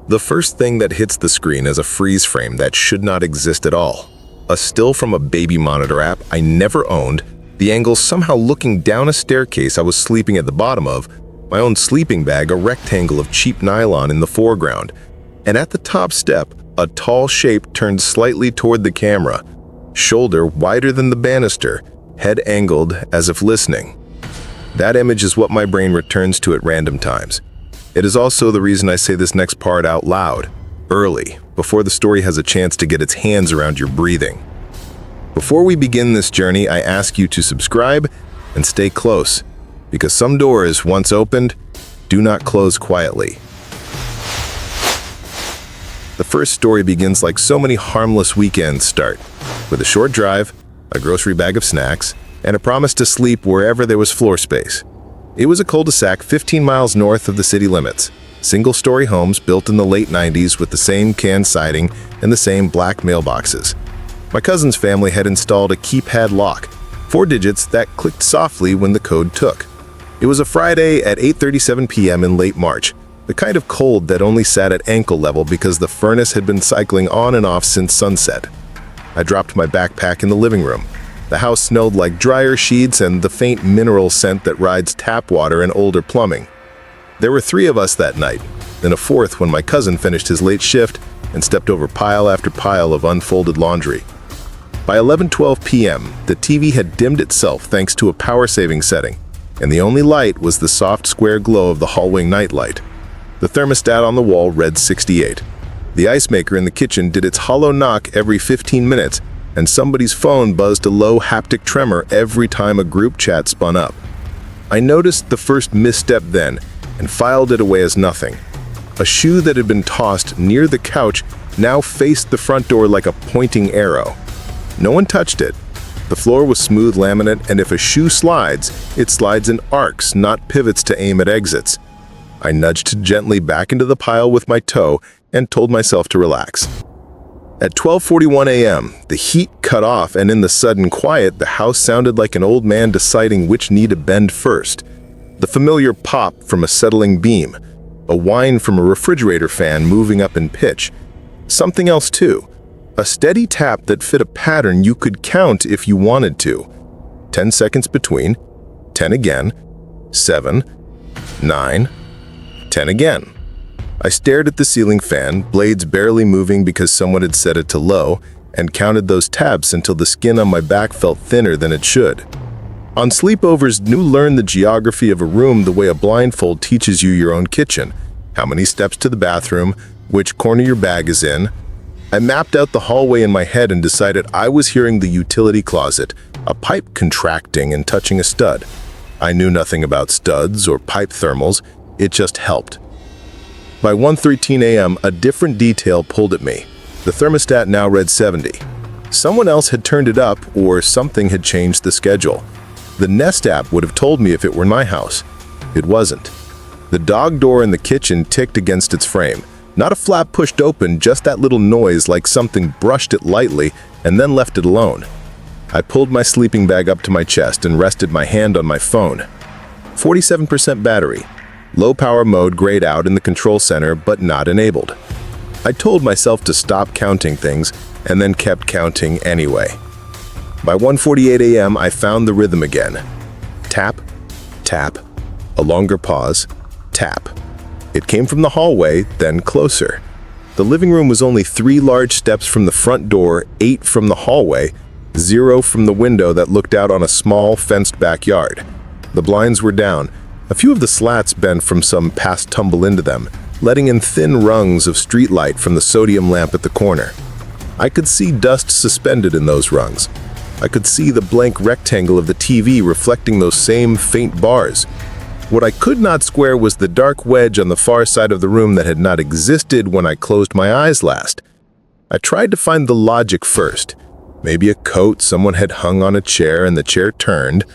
The first thing that hits the screen is a freeze frame that should not exist at all. A still from a baby monitor app I never owned, the angle somehow looking down a staircase I was sleeping at the bottom of, my own sleeping bag, a rectangle of cheap nylon in the foreground, and at the top step, a tall shape turned slightly toward the camera, shoulder wider than the banister, head angled as if listening. That image is what my brain returns to at random times. It is also the reason I say this next part out loud, early, before the story has a chance to get its hands around your breathing. Before we begin this journey, I ask you to subscribe and stay close, because some doors, once opened, do not close quietly. The first story begins like so many harmless weekends start, with a short drive, a grocery bag of snacks, and a promise to sleep wherever there was floor space. It was a cul-de-sac 15 miles north of the city limits. Single-story homes built in the late 90s with the same can siding and the same black mailboxes. My cousin's family had installed a keypad lock, 4 digits that clicked softly when the code took. It was a Friday at 8:37 p.m. in late March, the kind of cold that only sat at ankle level because the furnace had been cycling on and off since sunset. I dropped my backpack in the living room. The house smelled like dryer sheets and the faint mineral scent that rides tap water and older plumbing. There were 3 of us that night, then a 4th when my cousin finished his late shift and stepped over pile after pile of unfolded laundry. By 11:12 p.m., the TV had dimmed itself thanks to a power-saving setting, and the only light was the soft square glow of the hallway nightlight. The thermostat on the wall read 68. The ice maker in the kitchen did its hollow knock every 15 minutes, and somebody's phone buzzed a low haptic tremor every time a group chat spun up. I noticed the first misstep then, and filed it away as nothing. A shoe that had been tossed near the couch now faced the front door like a pointing arrow. No one touched it. The floor was smooth laminate, and if a shoe slides, it slides in arcs, not pivots to aim at exits. I nudged gently back into the pile with my toe and told myself to relax. At 12:41 a.m., the heat cut off, and in the sudden quiet, the house sounded like an old man deciding which knee to bend first. The familiar pop from a settling beam, a whine from a refrigerator fan moving up in pitch. Something else too, a steady tap that fit a pattern you could count if you wanted to. 10 seconds between, 10 again, 7, 9, 10 again. I stared at the ceiling fan, blades barely moving because someone had set it to low, and counted those taps until the skin on my back felt thinner than it should. On sleepovers, you learn the geography of a room the way a blindfold teaches you your own kitchen, how many steps to the bathroom, which corner your bag is in. I mapped out the hallway in my head and decided I was hearing the utility closet, a pipe contracting and touching a stud. I knew nothing about studs or pipe thermals, it just helped. By 1:13 a.m., a different detail pulled at me. The thermostat now read 70. Someone else had turned it up, or something had changed the schedule. The Nest app would have told me if it were my house. It wasn't. The dog door in the kitchen ticked against its frame. Not a flap pushed open, just that little noise like something brushed it lightly and then left it alone. I pulled my sleeping bag up to my chest and rested my hand on my phone. 47% battery. Low power mode grayed out in the control center, but not enabled. I told myself to stop counting things, and then kept counting anyway. By 1:48 a.m., I found the rhythm again. Tap, tap, a longer pause, tap. It came from the hallway, then closer. The living room was only 3 large steps from the front door, 8 from the hallway, 0 from the window that looked out on a small, fenced backyard. The blinds were down. A few of the slats bent from some past tumble into them, letting in thin rungs of streetlight from the sodium lamp at the corner. I could see dust suspended in those rungs. I could see the blank rectangle of the TV reflecting those same faint bars. What I could not square was the dark wedge on the far side of the room that had not existed when I closed my eyes last. I tried to find the logic first. Maybe a coat someone had hung on a chair and the chair turned.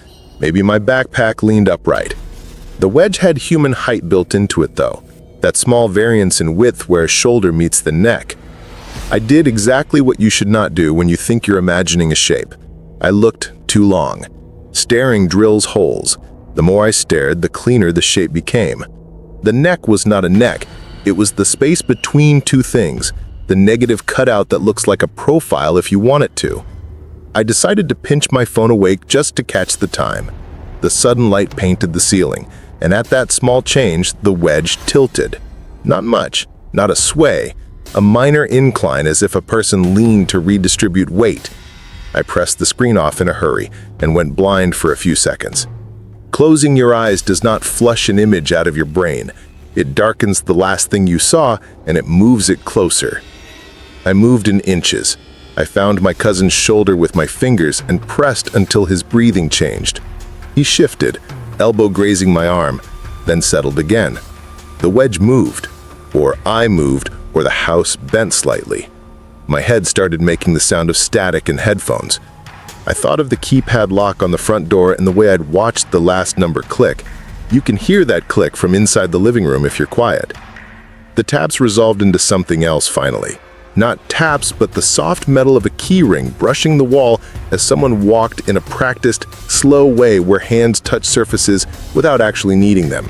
Maybe my backpack leaned upright. The wedge had human height built into it, though, that small variance in width where a shoulder meets the neck. I did exactly what you should not do when you think you're imagining a shape. I looked too long. Staring drills holes. The more I stared, the cleaner the shape became. The neck was not a neck. It was the space between two things, the negative cutout that looks like a profile if you want it to. I decided to pinch my phone awake just to catch the time. The sudden light painted the ceiling, and at that small change, the wedge tilted. Not much, not a sway, a minor incline as if a person leaned to redistribute weight. I pressed the screen off in a hurry and went blind for a few seconds. Closing your eyes does not flush an image out of your brain. It darkens the last thing you saw and it moves it closer. I moved in inches. I found my cousin's shoulder with my fingers and pressed until his breathing changed. He shifted, elbow grazing my arm, then settled again. The wedge moved, or I moved, or the house bent slightly. My head started making the sound of static in headphones. I thought of the keypad lock on the front door and the way I'd watched the last number click. You can hear that click from inside the living room if you're quiet. The taps resolved into something else finally. Not taps, but the soft metal of a key ring brushing the wall as someone walked in a practiced, slow way where hands touch surfaces without actually needing them.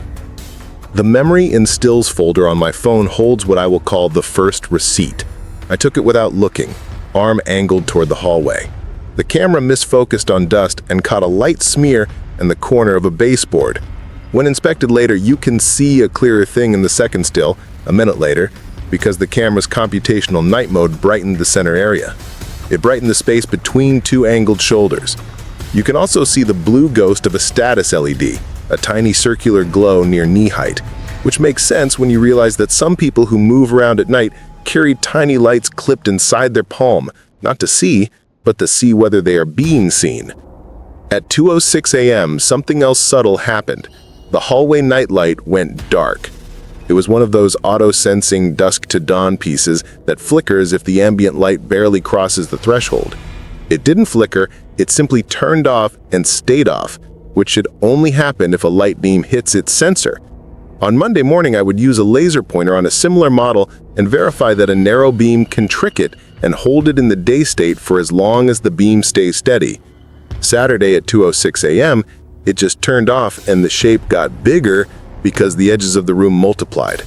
The Memory in Stills folder on my phone holds what I will call the first receipt. I took it without looking, arm angled toward the hallway. The camera misfocused on dust and caught a light smear in the corner of a baseboard. When inspected later, you can see a clearer thing in the second still, a minute later, because the camera's computational night mode brightened the center area. It brightened the space between two angled shoulders. You can also see the blue ghost of a status LED, a tiny circular glow near knee height, which makes sense when you realize that some people who move around at night carry tiny lights clipped inside their palm, not to see, but to see whether they are being seen. At 2:06 a.m., something else subtle happened. The hallway nightlight went dark. It was one of those auto-sensing dusk-to-dawn pieces that flickers if the ambient light barely crosses the threshold. It didn't flicker, it simply turned off and stayed off, which should only happen if a light beam hits its sensor. On Monday morning, I would use a laser pointer on a similar model and verify that a narrow beam can trick it and hold it in the day state for as long as the beam stays steady. Saturday at 2:06 a.m., it just turned off and the shape got bigger because the edges of the room multiplied.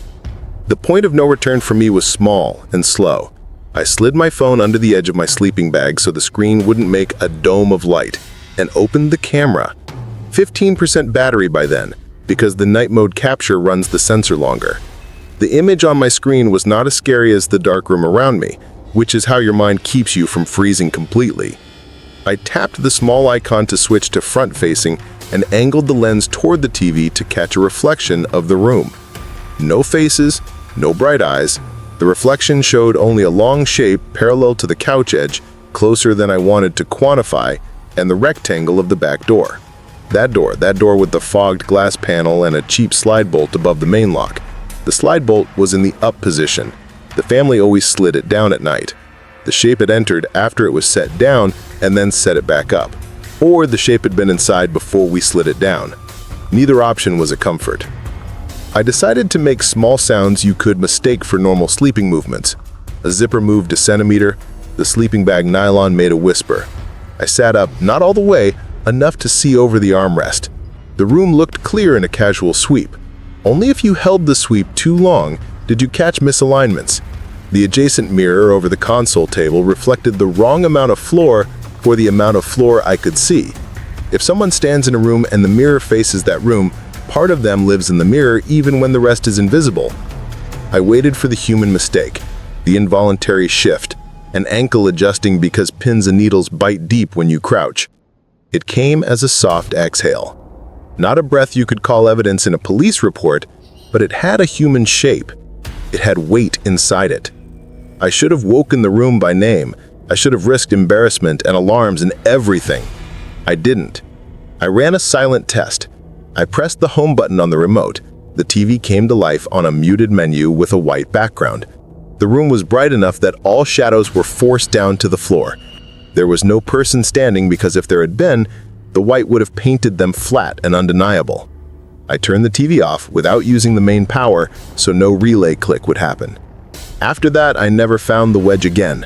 The point of no return for me was small and slow. I slid my phone under the edge of my sleeping bag so the screen wouldn't make a dome of light and opened the camera. 15% battery by then, because the night mode capture runs the sensor longer. The image on my screen was not as scary as the dark room around me, which is how your mind keeps you from freezing completely. I tapped the small icon to switch to front-facing and angled the lens toward the TV to catch a reflection of the room. No faces, no bright eyes. The reflection showed only a long shape parallel to the couch edge, closer than I wanted to quantify, and the rectangle of the back door. That door with the fogged glass panel and a cheap slide bolt above the main lock. The slide bolt was in the up position. The family always slid it down at night. The shape had entered after it was set down and then set it back up. Or the shape had been inside before we slid it down. Neither option was a comfort. I decided to make small sounds you could mistake for normal sleeping movements. A zipper moved a centimeter. The sleeping bag nylon made a whisper. I sat up, not all the way, enough to see over the armrest. The room looked clear in a casual sweep. Only if you held the sweep too long did you catch misalignments. The adjacent mirror over the console table reflected the wrong amount of floor for the amount of floor I could see. If someone stands in a room and the mirror faces that room, part of them lives in the mirror even when the rest is invisible. I waited for the human mistake, the involuntary shift, an ankle adjusting because pins and needles bite deep when you crouch. It came as a soft exhale. Not a breath you could call evidence in a police report, but it had a human shape. It had weight inside it. I should have woken the room by name. I should have risked embarrassment and alarms and everything. I didn't. I ran a silent test. I pressed the home button on the remote. The TV came to life on a muted menu with a white background. The room was bright enough that all shadows were forced down to the floor. There was no person standing because if there had been, the white would have painted them flat and undeniable. I turned the TV off without using the main power so no relay click would happen. After that, I never found the wedge again.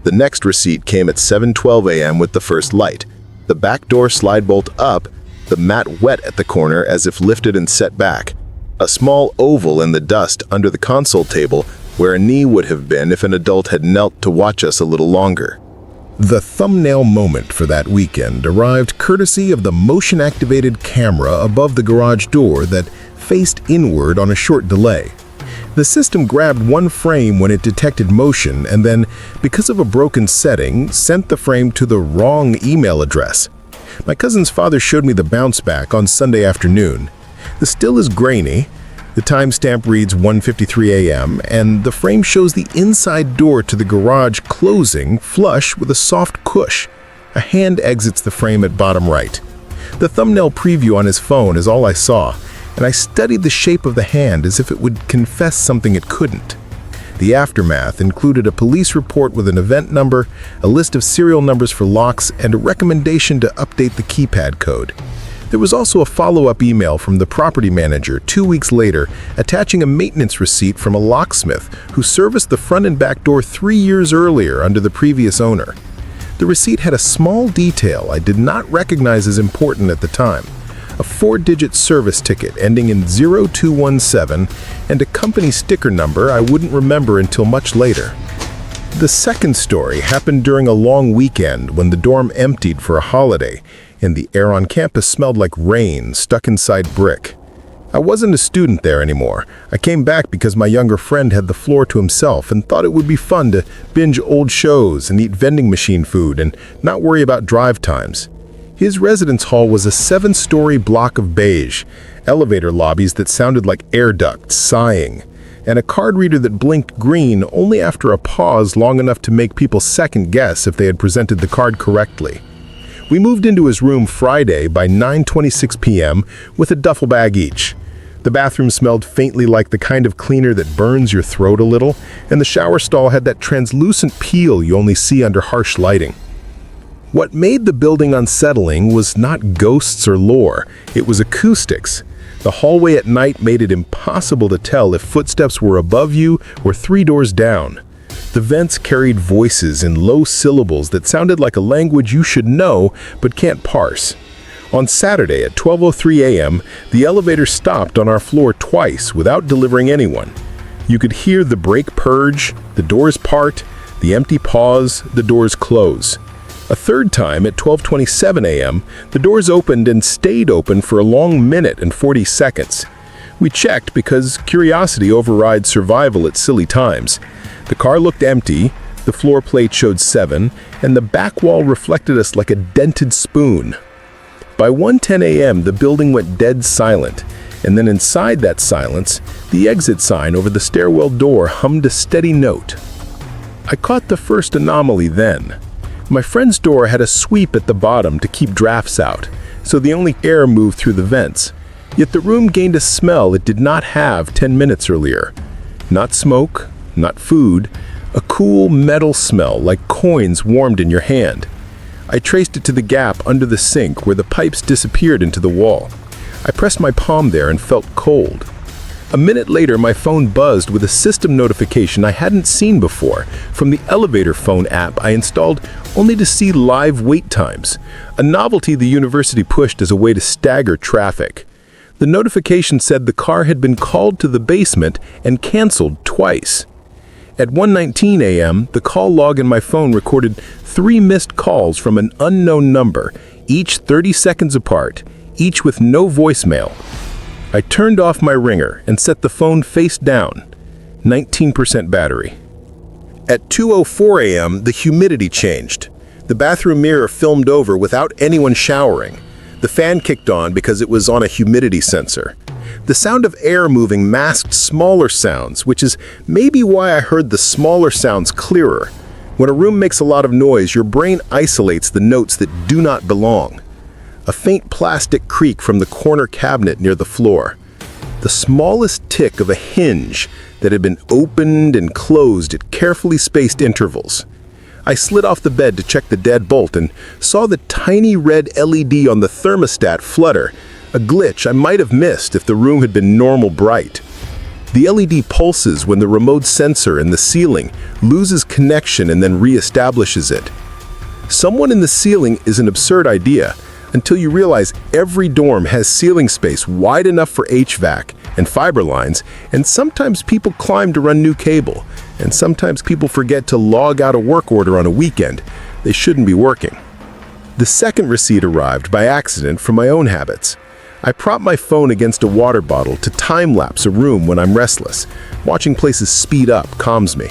The next receipt came at 7:12 a.m. with the first light. The back door slide bolt up, the mat wet at the corner as if lifted and set back. a small oval in the dust under the console table where a knee would have been if an adult had knelt to watch us a little longer. The thumbnail moment for that weekend arrived courtesy of the motion-activated camera above the garage door that faced inward on a short delay. The system grabbed one frame when it detected motion and then, because of a broken setting, sent the frame to the wrong email address. My cousin's father showed me the bounce back on Sunday afternoon. The still is grainy. The timestamp reads 1:53 a.m., and the frame shows the inside door to the garage closing flush with a soft cush. A hand exits the frame at bottom right. The thumbnail preview on his phone is all I saw, and I studied the shape of the hand as if it would confess something it couldn't. The aftermath included a police report with an event number, a list of serial numbers for locks, and a recommendation to update the keypad code. There was also a follow-up email from the property manager 2 weeks later attaching a maintenance receipt from a locksmith who serviced the front and back door 3 years earlier under the previous owner. The receipt had a small detail I did not recognize as important at the time: a 4-digit service ticket ending in 0217 and a company sticker number I wouldn't remember until much later. The second story happened during a long weekend when the dorm emptied for a holiday and the air on campus smelled like rain stuck inside brick. I wasn't a student there anymore. I came back because my younger friend had the floor to himself and thought it would be fun to binge old shows and eat vending machine food and not worry about drive times. His residence hall was a 7-story block of beige, elevator lobbies that sounded like air ducts sighing, and a card reader that blinked green only after a pause long enough to make people second guess if they had presented the card correctly. We moved into his room Friday by 9:26 p.m. with a duffel bag each. The bathroom smelled faintly like the kind of cleaner that burns your throat a little, and the shower stall had that translucent peel you only see under harsh lighting. What made the building unsettling was not ghosts or lore, it was acoustics. The hallway at night made it impossible to tell if footsteps were above you or 3 doors down. The vents carried voices in low syllables that sounded like a language you should know but can't parse. On Saturday at 12:03 a.m., the elevator stopped on our floor twice without delivering anyone. You could hear the brake purge, the doors part, the empty pause, the doors close. A third time at 12:27 a.m., the doors opened and stayed open for a long minute and 40 seconds. We checked because curiosity overrides survival at silly times. The car looked empty, the floor plate showed 7, and the back wall reflected us like a dented spoon. By 1:10 a.m., the building went dead silent, and then inside that silence, the exit sign over the stairwell door hummed a steady note. I caught the first anomaly then. My friend's door had a sweep at the bottom to keep drafts out, so the only air moved through the vents. Yet the room gained a smell it did not have 10 minutes earlier. Not smoke, not food, a cool metal smell like coins warmed in your hand. I traced it to the gap under the sink where the pipes disappeared into the wall. I pressed my palm there and felt cold. A minute later, my phone buzzed with a system notification I hadn't seen before from the elevator phone app I installed only to see live wait times, a novelty the university pushed as a way to stagger traffic. The notification said the car had been called to the basement and canceled twice. At 1:19 a.m., the call log in my phone recorded 3 missed calls from an unknown number, each 30 seconds apart, each with no voicemail. I turned off my ringer and set the phone face down, 19% battery. At 2:04 a.m., the humidity changed. The bathroom mirror filmed over without anyone showering. The fan kicked on because it was on a humidity sensor. The sound of air moving masked smaller sounds, which is maybe why I heard the smaller sounds clearer. When a room makes a lot of noise, your brain isolates the notes that do not belong. A faint plastic creak from the corner cabinet near the floor. The smallest tick of a hinge that had been opened and closed at carefully spaced intervals. I slid off the bed to check the dead bolt and saw the tiny red LED on the thermostat flutter, a glitch I might have missed if the room had been normal bright. The LED pulses when the remote sensor in the ceiling loses connection and then reestablishes it. Someone in the ceiling is an absurd idea, until you realize every dorm has ceiling space wide enough for HVAC and fiber lines, and sometimes people climb to run new cable, and sometimes people forget to log out a work order on a weekend. They shouldn't be working. The second receipt arrived by accident from my own habits. I prop my phone against a water bottle to time-lapse a room when I'm restless. Watching places speed up calms me.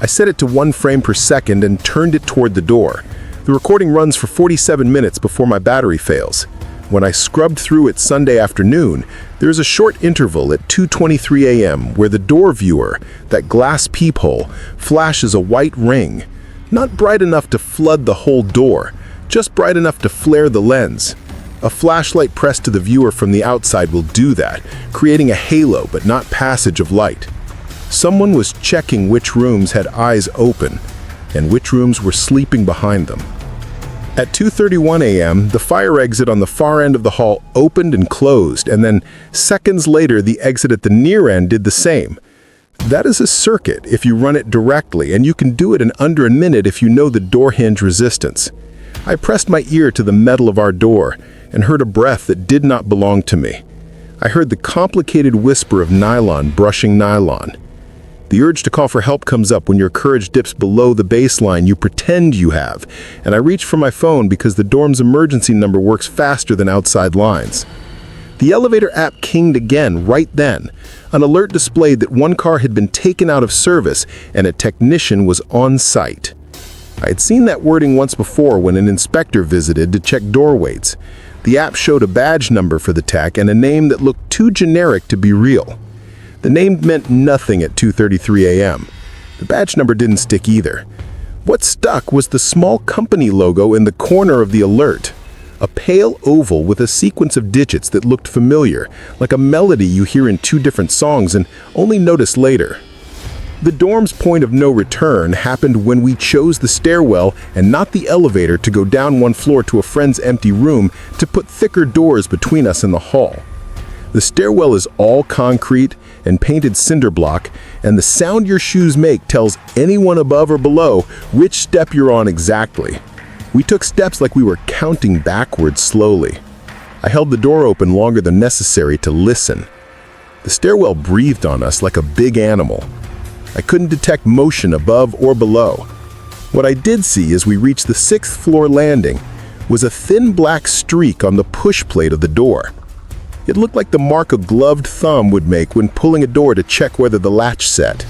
I set it to 1 frame per second and turned it toward the door. The recording runs for 47 minutes before my battery fails. When I scrubbed through it Sunday afternoon, there's a short interval at 2:23 a.m. where the door viewer, that glass peephole, flashes a white ring. Not bright enough to flood the whole door, just bright enough to flare the lens. A flashlight pressed to the viewer from the outside will do that, creating a halo but not passage of light. Someone was checking which rooms had eyes open and which rooms were sleeping behind them. At 2:31 a.m., the fire exit on the far end of the hall opened and closed, and then seconds later, the exit at the near end did the same. That is a circuit if you run it directly, and you can do it in under a minute if you know the door hinge resistance. I pressed my ear to the metal of our door and heard a breath that did not belong to me. I heard the complicated whisper of nylon brushing nylon. The urge to call for help comes up when your courage dips below the baseline you pretend you have, and I reached for my phone because the dorm's emergency number works faster than outside lines. The elevator app kinged again right then. An alert displayed that one car had been taken out of service and a technician was on site. I had seen that wording once before when an inspector visited to check door weights. The app showed a badge number for the tech and a name that looked too generic to be real. The name meant nothing at 2:33 a.m. The badge number didn't stick either. What stuck was the small company logo in the corner of the alert. A pale oval with a sequence of digits that looked familiar, like a melody you hear in 2 different songs and only notice later. The dorm's point of no return happened when we chose the stairwell and not the elevator to go down 1 floor to a friend's empty room to put thicker doors between us and the hall. The stairwell is all concrete and painted cinder block, and the sound your shoes make tells anyone above or below which step you're on exactly. We took steps like we were counting backwards slowly. I held the door open longer than necessary to listen. The stairwell breathed on us like a big animal. I couldn't detect motion above or below. What I did see as we reached the 6th floor landing was a thin black streak on the push plate of the door. It looked like the mark a gloved thumb would make when pulling a door to check whether the latch set.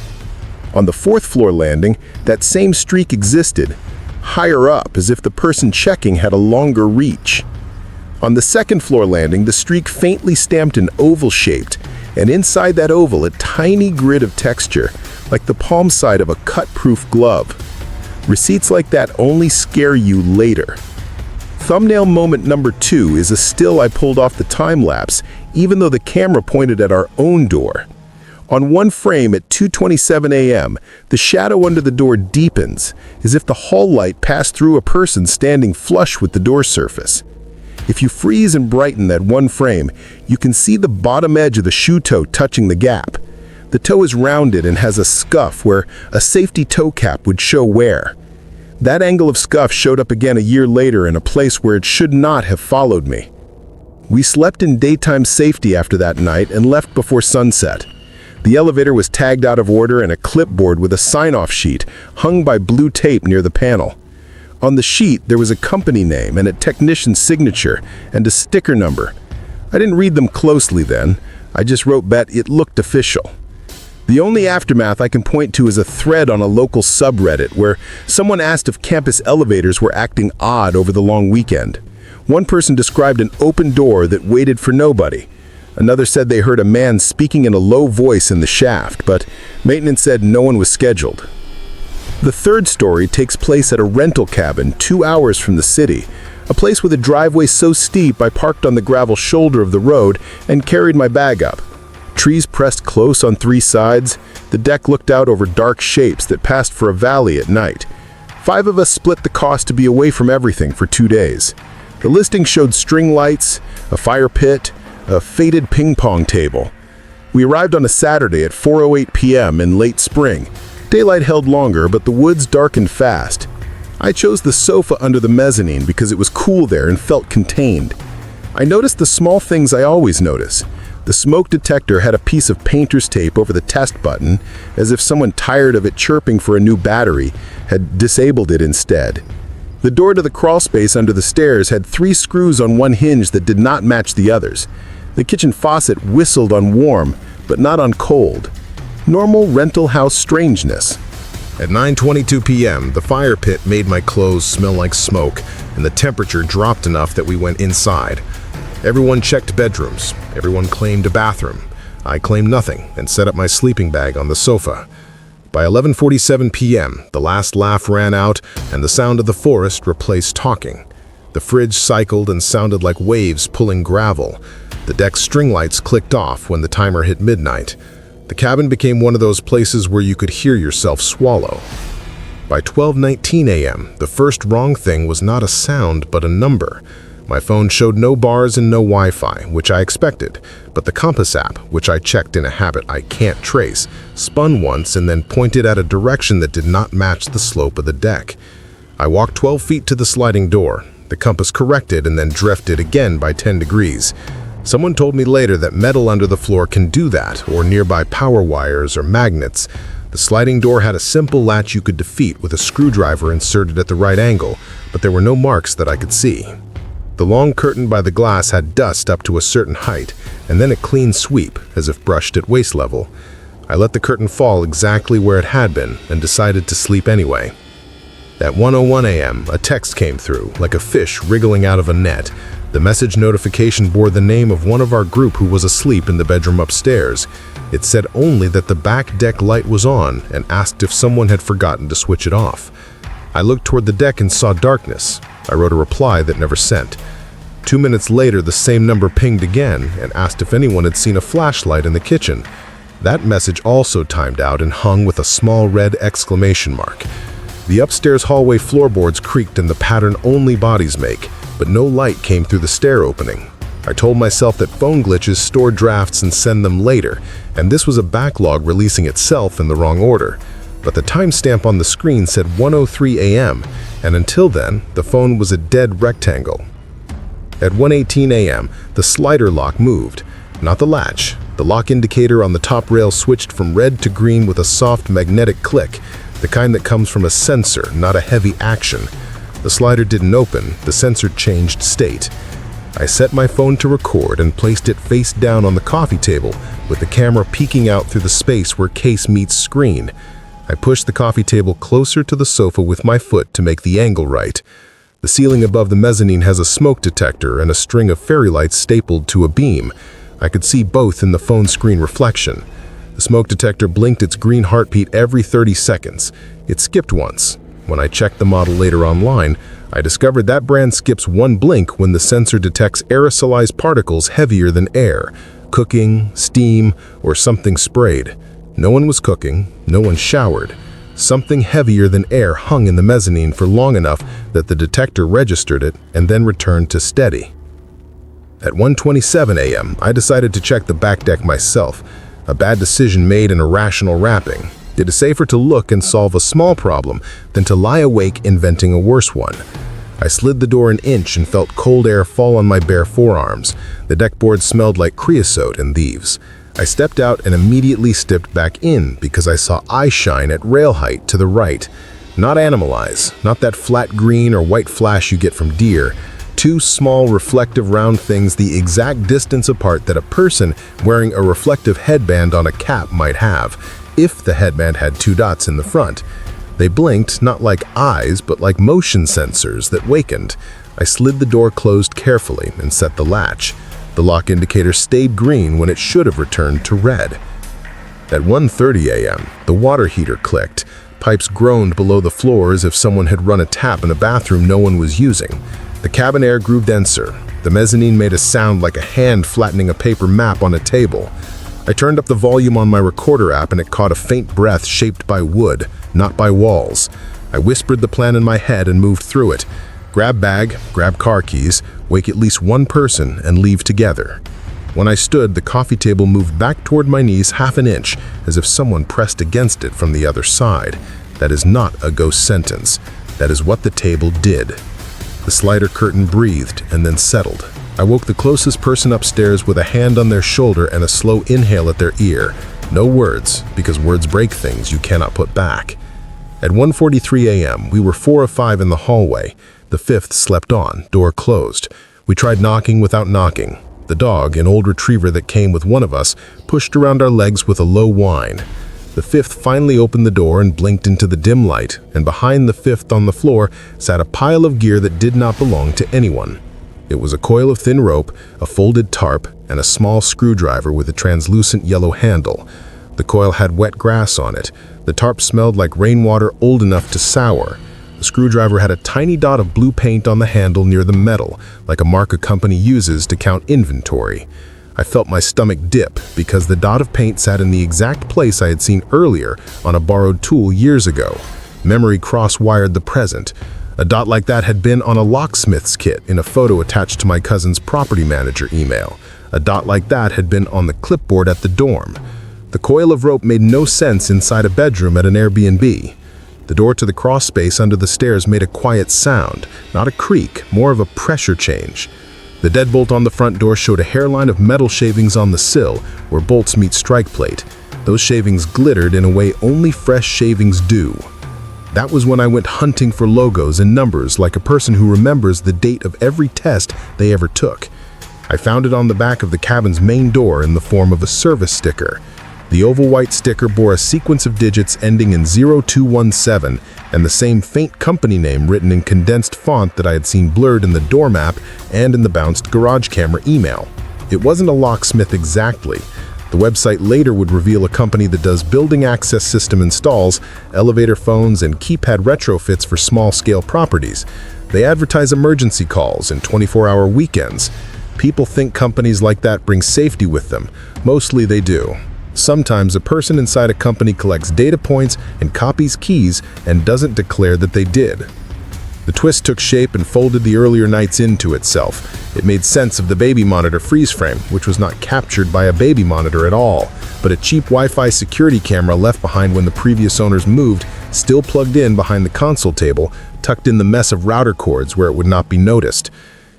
On the 4th floor landing, that same streak existed, higher up as if the person checking had a longer reach. On the 2nd floor landing, the streak faintly stamped an oval shaped, and inside that oval a tiny grid of texture, like the palm side of a cut-proof glove. Receipts like that only scare you later. Thumbnail moment number 2 is a still I pulled off the time-lapse, even though the camera pointed at our own door. On 1 frame at 2:27 a.m., the shadow under the door deepens, as if the hall light passed through a person standing flush with the door surface. If you freeze and brighten that 1 frame, you can see the bottom edge of the shoe toe touching the gap. The toe is rounded and has a scuff where a safety toe cap would show wear. That angle of scuff showed up again a year later in a place where it should not have followed me. We slept in daytime safety after that night and left before sunset. The elevator was tagged out of order and a clipboard with a sign-off sheet hung by blue tape near the panel. On the sheet, there was a company name and a technician's signature and a sticker number. I didn't read them closely then. I just wrote bet it looked official. The only aftermath I can point to is a thread on a local subreddit where someone asked if campus elevators were acting odd over the long weekend. One person described an open door that waited for nobody. Another said they heard a man speaking in a low voice in the shaft, but maintenance said no one was scheduled. The third story takes place at a rental cabin 2 hours from the city, a place with a driveway so steep I parked on the gravel shoulder of the road and carried my bag up. Trees pressed close on 3 sides, the deck looked out over dark shapes that passed for a valley at night. 5 of us split the cost to be away from everything for 2 days. The listing showed string lights, a fire pit, a faded ping pong table. We arrived on a Saturday at 4:08 p.m. in late spring. Daylight held longer, but the woods darkened fast. I chose the sofa under the mezzanine because it was cool there and felt contained. I noticed the small things I always notice. The smoke detector had a piece of painter's tape over the test button, as if someone tired of it chirping for a new battery had disabled it instead. The door to the crawl space under the stairs had 3 screws on one hinge that did not match the others. The kitchen faucet whistled on warm, but not on cold. Normal rental house strangeness. At 9:22 p.m., the fire pit made my clothes smell like smoke, and the temperature dropped enough that we went inside. Everyone checked bedrooms. Everyone claimed a bathroom. I claimed nothing and set up my sleeping bag on the sofa. By 11:47 p.m., the last laugh ran out, and the sound of the forest replaced talking. The fridge cycled and sounded like waves pulling gravel. The deck string lights clicked off when the timer hit midnight. The cabin became one of those places where you could hear yourself swallow. By 12:19 a.m., the first wrong thing was not a sound but a number. My phone showed no bars and no Wi-Fi, which I expected, but the compass app, which I checked in a habit I can't trace, spun once and then pointed at a direction that did not match the slope of the deck. I walked 12 feet to the sliding door. The compass corrected and then drifted again by 10 degrees. Someone told me later that metal under the floor can do that, or nearby power wires or magnets. The sliding door had a simple latch you could defeat with a screwdriver inserted at the right angle, but there were no marks that I could see. The long curtain by the glass had dust up to a certain height, and then a clean sweep, as if brushed at waist level. I let the curtain fall exactly where it had been and decided to sleep anyway. At 1:01 a.m., a text came through, like a fish wriggling out of a net. The message notification bore the name of one of our group who was asleep in the bedroom upstairs. It said only that the back deck light was on and asked if someone had forgotten to switch it off. I looked toward the deck and saw darkness. I wrote a reply that never sent. 2 minutes later, the same number pinged again and asked if anyone had seen a flashlight in the kitchen. That message also timed out and hung with a small red exclamation mark. The upstairs hallway floorboards creaked in the pattern only bodies make, but no light came through the stair opening. I told myself that phone glitches store drafts and send them later, and this was a backlog releasing itself in the wrong order. But the timestamp on the screen said 1:03 a.m., and until then, the phone was a dead rectangle. At 1:18 a.m., the slider lock moved, not the latch. The lock indicator on the top rail switched from red to green with a soft magnetic click, the kind that comes from a sensor, not a heavy action. The slider didn't open, the sensor changed state. I set my phone to record and placed it face down on the coffee table, with the camera peeking out through the space where case meets screen. I pushed the coffee table closer to the sofa with my foot to make the angle right. The ceiling above the mezzanine has a smoke detector and a string of fairy lights stapled to a beam. I could see both in the phone screen reflection. The smoke detector blinked its green heartbeat every 30 seconds. It skipped once. When I checked the model later online, I discovered that brand skips one blink when the sensor detects aerosolized particles heavier than air, cooking, steam, or something sprayed. No one was cooking, no one showered. Something heavier than air hung in the mezzanine for long enough that the detector registered it and then returned to steady. At 1:27 a.m., I decided to check the back deck myself, a bad decision made in irrational wrapping. It is safer to look and solve a small problem than to lie awake inventing a worse one. I slid the door an inch and felt cold air fall on my bare forearms. The deckboard smelled like creosote and leaves. I stepped out and immediately stepped back in because I saw eye shine at rail height to the right. Not animal eyes, not that flat green or white flash you get from deer. 2 small reflective round things the exact distance apart that a person wearing a reflective headband on a cap might have, if the headband had 2 dots in the front. They blinked not like eyes, but like motion sensors that wakened. I slid the door closed carefully and set the latch. The lock indicator stayed green when it should have returned to red. At 1:30 a.m., the water heater clicked. Pipes groaned below the floor as if someone had run a tap in a bathroom no one was using. The cabin air grew denser. The mezzanine made a sound like a hand flattening a paper map on a table. I turned up the volume on my recorder app and it caught a faint breath shaped by wood, not by walls. I whispered the plan in my head and moved through it. Grab bag, grab car keys, wake at least one person, and leave together. When I stood, the coffee table moved back toward my knees half an inch, as if someone pressed against it from the other side. That is not a ghost sentence. That is what the table did. The slider curtain breathed and then settled. I woke the closest person upstairs with a hand on their shoulder and a slow inhale at their ear. No words, because words break things you cannot put back. At 1:43 a.m., we were 4 of 5 in the hallway. The fifth slept on, door closed. We tried knocking without knocking. The dog, an old retriever that came with one of us, pushed around our legs with a low whine. The fifth finally opened the door and blinked into the dim light, and behind the fifth on the floor sat a pile of gear that did not belong to anyone. It was a coil of thin rope, a folded tarp, and a small screwdriver with a translucent yellow handle. The coil had wet grass on it. The tarp smelled like rainwater old enough to sour. The screwdriver had a tiny dot of blue paint on the handle near the metal, like a mark a company uses to count inventory. I felt my stomach dip because the dot of paint sat in the exact place I had seen earlier on a borrowed tool years ago. Memory cross-wired the present. A dot like that had been on a locksmith's kit in a photo attached to my cousin's property manager email. A dot like that had been on the clipboard at the dorm. The coil of rope made no sense inside a bedroom at an Airbnb. The door to the crawl space under the stairs made a quiet sound, not a creak, more of a pressure change. The deadbolt on the front door showed a hairline of metal shavings on the sill, where bolts meet strike plate. Those shavings glittered in a way only fresh shavings do. That was when I went hunting for logos and numbers like a person who remembers the date of every test they ever took. I found it on the back of the cabin's main door in the form of a service sticker. The oval white sticker bore a sequence of digits ending in 0217 and the same faint company name written in condensed font that I had seen blurred in the door map and in the bounced garage camera email. It wasn't a locksmith exactly. The website later would reveal a company that does building access system installs, elevator phones, and keypad retrofits for small-scale properties. They advertise emergency calls and 24-hour weekends. People think companies like that bring safety with them. Mostly they do. Sometimes a person inside a company collects data points and copies keys and doesn't declare that they did. The twist took shape and folded the earlier nights into itself. It made sense of the baby monitor freeze frame, which was not captured by a baby monitor at all, but a cheap Wi-Fi security camera left behind when the previous owners moved, still plugged in behind the console table, tucked in the mess of router cords where it would not be noticed.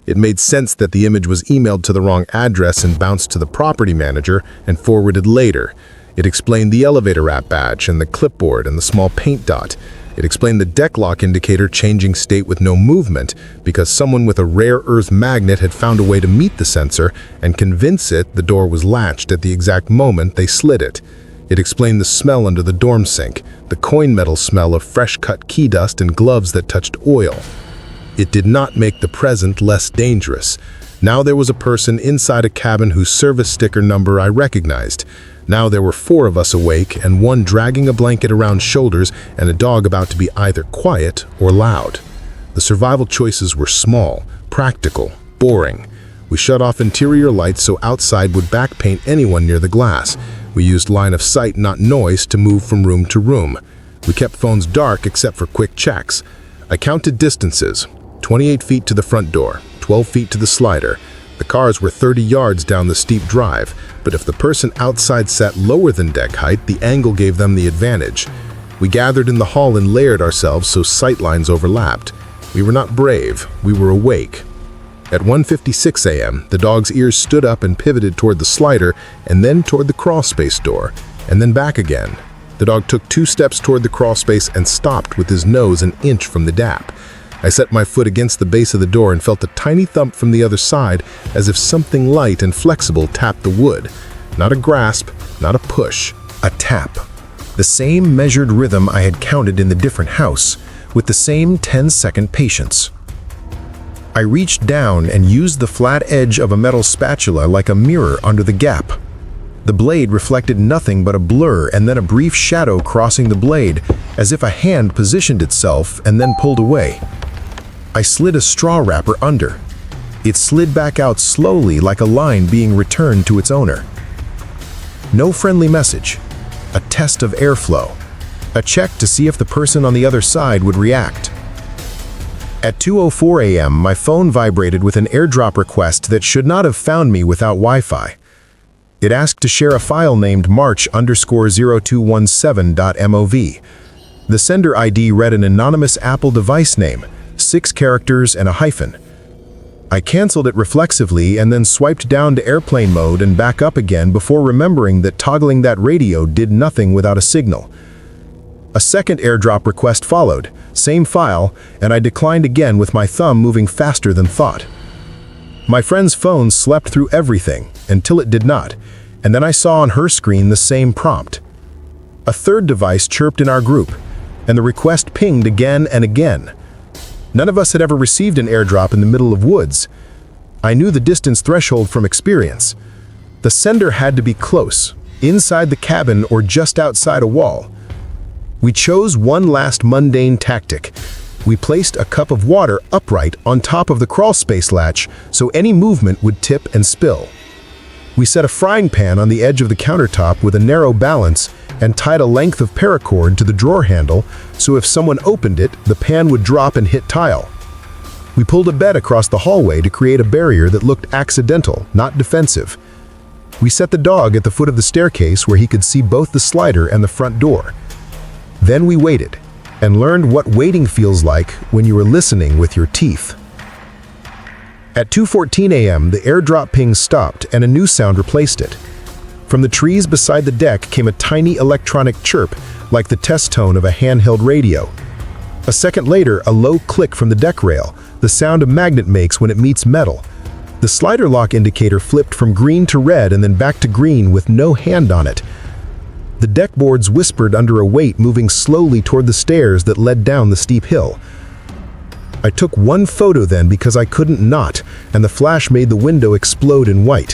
It made sense that the image was emailed to the wrong address and bounced to the property manager and forwarded later. It explained the elevator app badge and the clipboard and the small paint dot. It explained the deck lock indicator changing state with no movement because someone with a rare earth magnet had found a way to meet the sensor and convince it the door was latched at the exact moment they slid it. It explained the smell under the dorm sink, the coin metal smell of fresh-cut key dust and gloves that touched oil. It did not make the present less dangerous. Now there was a person inside a cabin whose service sticker number I recognized. Now there were 4 of us awake and one dragging a blanket around shoulders and a dog about to be either quiet or loud. The survival choices were small, practical, boring. We shut off interior lights so outside would backpaint anyone near the glass. We used line of sight, not noise, to move from room to room. We kept phones dark except for quick checks. I counted distances. 28 feet to the front door, 12 feet to the slider. The cars were 30 yards down the steep drive, but if the person outside sat lower than deck height, the angle gave them the advantage. We gathered in the hall and layered ourselves so sight lines overlapped. We were not brave, we were awake. At 1:56 a.m., the dog's ears stood up and pivoted toward the slider and then toward the crawlspace door, and then back again. The dog took 2 steps toward the crawlspace and stopped with his nose an inch from the dap. I set my foot against the base of the door and felt a tiny thump from the other side as if something light and flexible tapped the wood. Not a grasp, not a push, a tap. The same measured rhythm I had counted in the different house, with the same 10-second patience. I reached down and used the flat edge of a metal spatula like a mirror under the gap. The blade reflected nothing but a blur and then a brief shadow crossing the blade, as if a hand positioned itself and then pulled away. I slid a straw wrapper under. It slid back out slowly like a line being returned to its owner. No friendly message. A test of airflow. A check to see if the person on the other side would react. At 2:04 a.m., my phone vibrated with an airdrop request that should not have found me without Wi-Fi. It asked to share a file named March_0217.mov. The sender ID read an anonymous Apple device name, 6 characters and a hyphen. I canceled it reflexively and then swiped down to airplane mode and back up again before remembering that toggling that radio did nothing without a signal. A second airdrop request followed, same file, and I declined again with my thumb moving faster than thought. My friend's phone slept through everything until it did not, and then I saw on her screen the same prompt. A third device chirped in our group, and the request pinged again and again. None of us had ever received an airdrop in the middle of woods. I knew the distance threshold from experience. The sender had to be close, inside the cabin or just outside a wall. We chose one last mundane tactic. We placed a cup of water upright on top of the crawlspace latch so any movement would tip and spill. We set a frying pan on the edge of the countertop with a narrow balance and tied a length of paracord to the drawer handle so if someone opened it, the pan would drop and hit tile. We pulled a bed across the hallway to create a barrier that looked accidental, not defensive. We set the dog at the foot of the staircase where he could see both the slider and the front door. Then we waited and learned what waiting feels like when you are listening with your teeth. At 2:14 a.m., the airdrop ping stopped and a new sound replaced it. From the trees beside the deck came a tiny electronic chirp, like the test tone of a handheld radio. A second later, a low click from the deck rail, the sound a magnet makes when it meets metal. The slider lock indicator flipped from green to red and then back to green with no hand on it. The deck boards whispered under a weight moving slowly toward the stairs that led down the steep hill. I took one photo then because I couldn't not, and the flash made the window explode in white.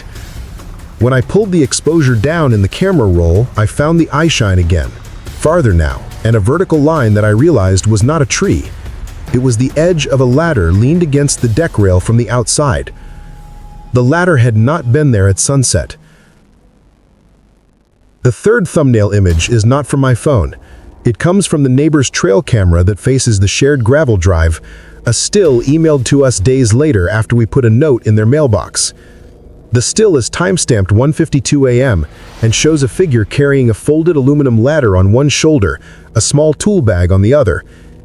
When I pulled the exposure down in the camera roll, I found the eye shine again, farther now, and a vertical line that I realized was not a tree. It was the edge of a ladder leaned against the deck rail from the outside. The ladder had not been there at sunset. The third thumbnail image is not from my phone. It comes from the neighbor's trail camera that faces the shared gravel drive, a still emailed to us days later after we put a note in their mailbox. The still is timestamped 1:52 a.m. and shows a figure carrying a folded aluminum ladder on one shoulder, a small tool bag on the other,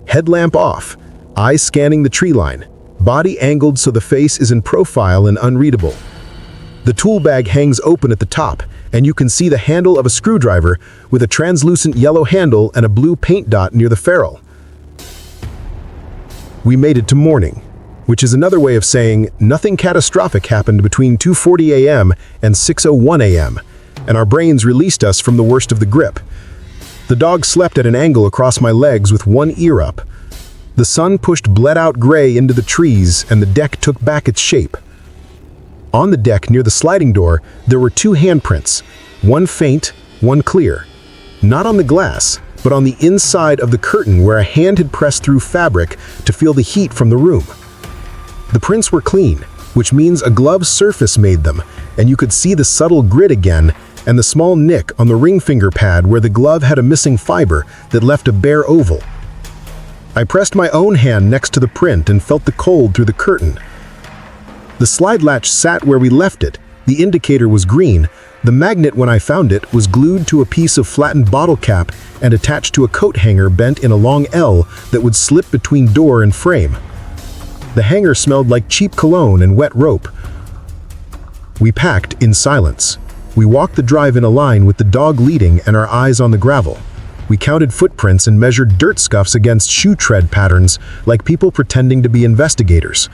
headlamp off, eyes scanning the tree line, body angled so the face is in profile and unreadable. The tool bag hangs open at the top, and you can see the handle of a screwdriver with a translucent yellow handle and a blue paint dot near the ferrule. We made it to morning, which is another way of saying nothing catastrophic happened between 2:40 a.m. and 6:01 a.m., and our brains released us from the worst of the grip. The dog slept at an angle across my legs with one ear up. The sun pushed bled-out gray into the trees, and the deck took back its shape. On the deck near the sliding door, there were two handprints, one faint, one clear. Not on the glass, but on the inside of the curtain where a hand had pressed through fabric to feel the heat from the room. The prints were clean, which means a glove surface made them, and you could see the subtle grit again and the small nick on the ring finger pad where the glove had a missing fiber that left a bare oval. I pressed my own hand next to the print and felt the cold through the curtain. The slide latch sat where we left it. The indicator was green. The magnet, when I found it, was glued to a piece of flattened bottle cap and attached to a coat hanger bent in a long L that would slip between door and frame. The hanger smelled like cheap cologne and wet rope. We packed in silence. We walked the drive in a line with the dog leading and our eyes on the gravel. We counted footprints and measured dirt scuffs against shoe tread patterns like people pretending to be investigators.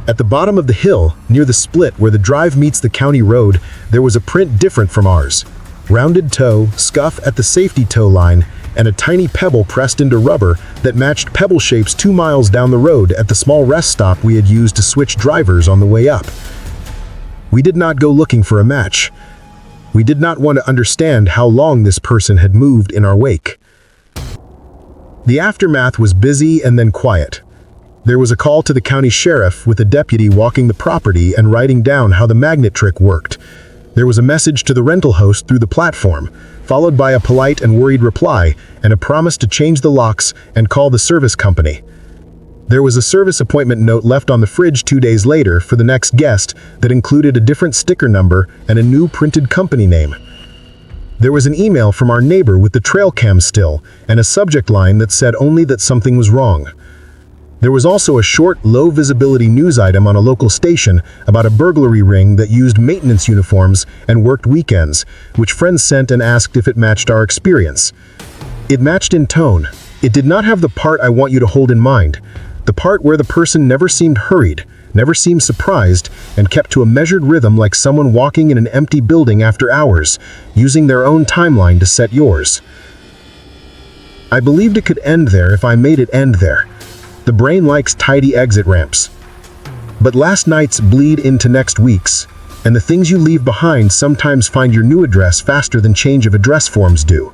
At the bottom of the hill, near the split where the drive meets the county road, there was a print different from ours. Rounded toe, scuff at the safety toe line, and a tiny pebble pressed into rubber that matched pebble shapes 2 miles down the road at the small rest stop we had used to switch drivers on the way up. We did not go looking for a match. We did not want to understand how long this person had moved in our wake. The aftermath was busy and then quiet. There was a call to the county sheriff with a deputy walking the property and writing down how the magnet trick worked. There was a message to the rental host through the platform, followed by a polite and worried reply and a promise to change the locks and call the service company. There was a service appointment note left on the fridge 2 days later for the next guest that included a different sticker number and a new printed company name. There was an email from our neighbor with the trail cam still and a subject line that said only that something was wrong. There was also a short, low-visibility news item on a local station about a burglary ring that used maintenance uniforms and worked weekends, which friends sent and asked if it matched our experience. It matched in tone. It did not have the part I want you to hold in mind, the part where the person never seemed hurried, never seemed surprised, and kept to a measured rhythm like someone walking in an empty building after hours, using their own timeline to set yours. I believed it could end there if I made it end there. The brain likes tidy exit ramps. But last night's bleed into next week's, and the things you leave behind sometimes find your new address faster than change of address forms do.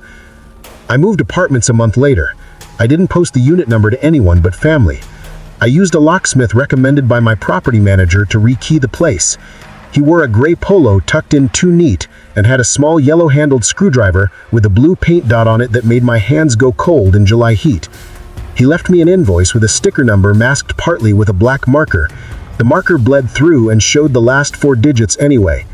I moved apartments a month later. I didn't post the unit number to anyone but family. I used a locksmith recommended by my property manager to rekey the place. He wore a gray polo tucked in too neat and had a small yellow-handled screwdriver with a blue paint dot on it that made my hands go cold in July heat. He left me an invoice with a sticker number masked partly with a black marker. The marker bled through and showed the last 4 digits anyway.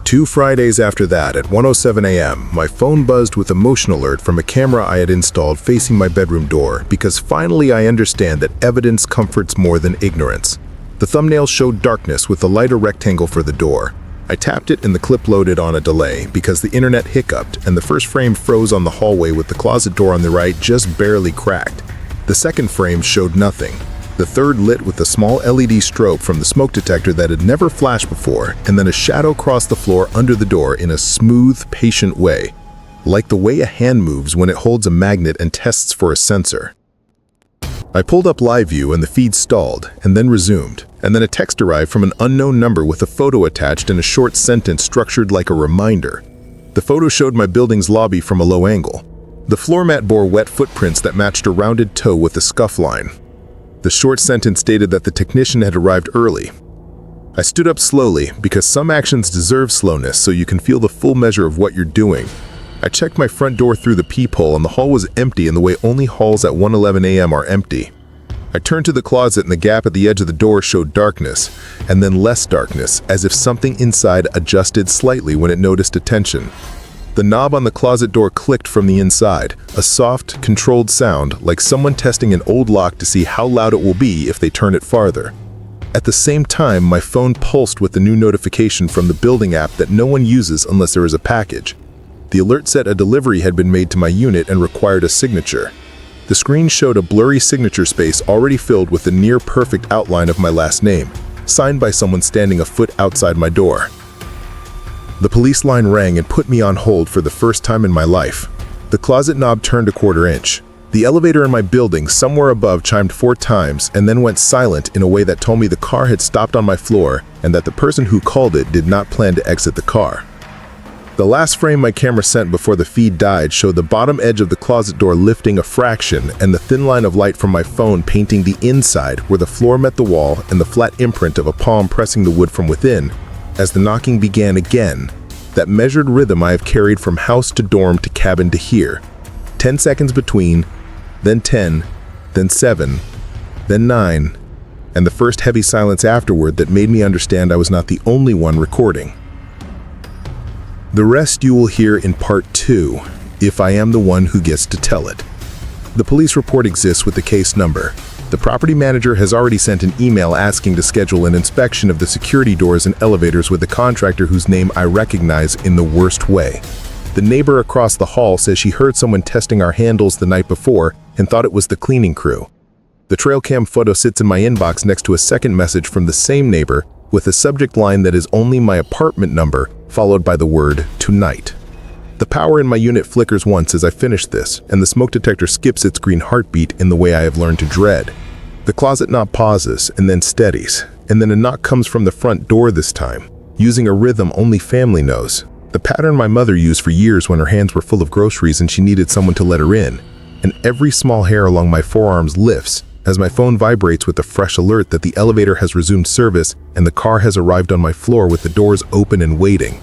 2 Fridays after that, at 1:07 a.m., my phone buzzed with a motion alert from a camera I had installed facing my bedroom door, because finally I understand that evidence comforts more than ignorance. The thumbnail showed darkness with a lighter rectangle for the door. I tapped it and the clip loaded on a delay because the internet hiccuped and the first frame froze on the hallway with the closet door on the right just barely cracked. The second frame showed nothing. The third lit with a small LED strobe from the smoke detector that had never flashed before, and then a shadow crossed the floor under the door in a smooth, patient way, like the way a hand moves when it holds a magnet and tests for a sensor. I pulled up live view and the feed stalled, and then resumed, and then a text arrived from an unknown number with a photo attached and a short sentence structured like a reminder. The photo showed my building's lobby from a low angle. The floor mat bore wet footprints that matched a rounded toe with a scuff line. The short sentence stated that the technician had arrived early. I stood up slowly because some actions deserve slowness so you can feel the full measure of what you're doing. I checked my front door through the peephole and the hall was empty in the way only halls at 1:11 a.m. are empty. I turned to the closet and the gap at the edge of the door showed darkness, and then less darkness, as if something inside adjusted slightly when it noticed attention. The knob on the closet door clicked from the inside, a soft, controlled sound like someone testing an old lock to see how loud it will be if they turn it farther. At the same time, my phone pulsed with the new notification from the building app that no one uses unless there is a package. The alert said a delivery had been made to my unit and required a signature. The screen showed a blurry signature space already filled with the near-perfect outline of my last name, signed by someone standing a foot outside my door. The police line rang and put me on hold for the first time in my life. The closet knob turned a quarter inch. The elevator in my building somewhere above chimed 4 times and then went silent in a way that told me the car had stopped on my floor and that the person who called it did not plan to exit the car. The last frame my camera sent before the feed died showed the bottom edge of the closet door lifting a fraction and the thin line of light from my phone painting the inside where the floor met the wall and the flat imprint of a palm pressing the wood from within. As the knocking began again, that measured rhythm I have carried from house to dorm to cabin to here. 10 seconds between, then 10, then 7, then 9, and the first heavy silence afterward that made me understand I was not the only one recording. The rest you will hear in part 2, if I am the one who gets to tell it. The police report exists with the case number. The property manager has already sent an email asking to schedule an inspection of the security doors and elevators with a contractor whose name I recognize in the worst way. The neighbor across the hall says she heard someone testing our handles the night before and thought it was the cleaning crew. The trail cam photo sits in my inbox next to a second message from the same neighbor with a subject line that is only my apartment number followed by the word tonight. The power in my unit flickers once as I finish this, and the smoke detector skips its green heartbeat in the way I have learned to dread. The closet knob pauses and then steadies, and then a knock comes from the front door this time, using a rhythm only family knows. The pattern my mother used for years when her hands were full of groceries and she needed someone to let her in. And every small hair along my forearms lifts as my phone vibrates with a fresh alert that the elevator has resumed service and the car has arrived on my floor with the doors open and waiting.